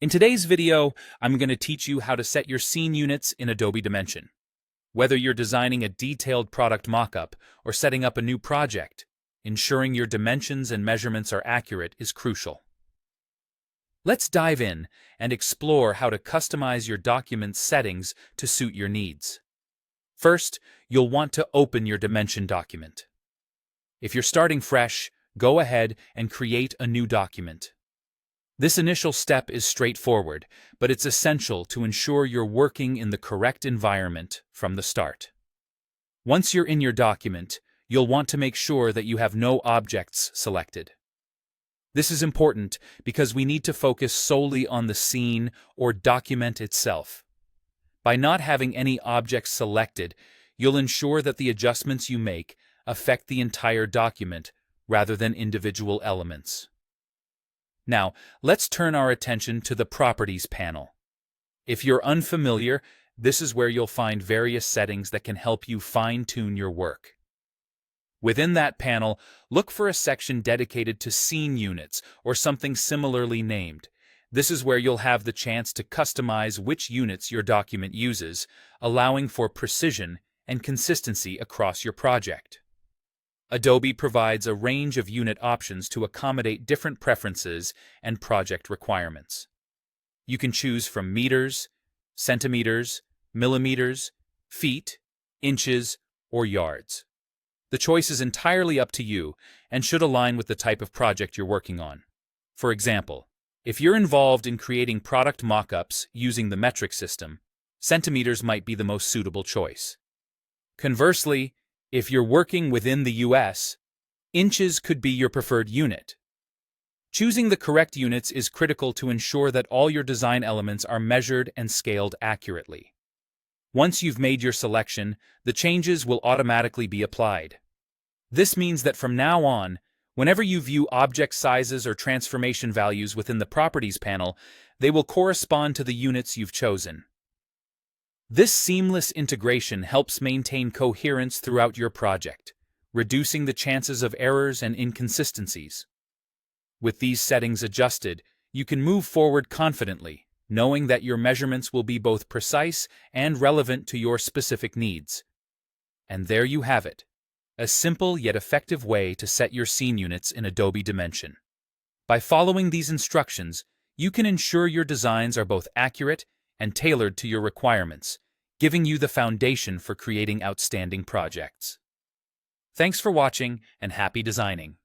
In today's video, I'm going to teach you how to set your scene units in Adobe Dimension. Whether you're designing a detailed product mockup or setting up a new project, ensuring your dimensions and measurements are accurate is crucial. Let's dive in and explore how to customize your document's settings to suit your needs. First, you'll want to open your Dimension document. If you're starting fresh, go ahead and create a new document. This initial step is straightforward, but it's essential to ensure you're working in the correct environment from the start. Once you're in your document, you'll want to make sure that you have no objects selected. This is important because we need to focus solely on the scene or document itself. By not having any objects selected, you'll ensure that the adjustments you make affect the entire document rather than individual elements. Now, let's turn our attention to the Properties panel. If you're unfamiliar, this is where you'll find various settings that can help you fine-tune your work. Within that panel, look for a section dedicated to scene units or something similarly named. This is where you'll have the chance to customize which units your document uses, allowing for precision and consistency across your project. Adobe provides a range of unit options to accommodate different preferences and project requirements. You can choose from meters, centimeters, millimeters, feet, inches, or yards. The choice is entirely up to you and should align with the type of project you're working on. For example, if you're involved in creating product mockups using the metric system, centimeters might be the most suitable choice. Conversely, if you're working within the US, inches could be your preferred unit. Choosing the correct units is critical to ensure that all your design elements are measured and scaled accurately. Once you've made your selection, the changes will automatically be applied. This means that from now on, whenever you view object sizes or transformation values within the Properties panel, they will correspond to the units you've chosen. This seamless integration helps maintain coherence throughout your project, reducing the chances of errors and inconsistencies. With these settings adjusted, you can move forward confidently, knowing that your measurements will be both precise and relevant to your specific needs. And there you have it, a simple yet effective way to set your scene units in Adobe Dimension. By following these instructions, you can ensure your designs are both accurate and tailored to your requirements, giving you the foundation for creating outstanding projects. Thanks for watching and happy designing!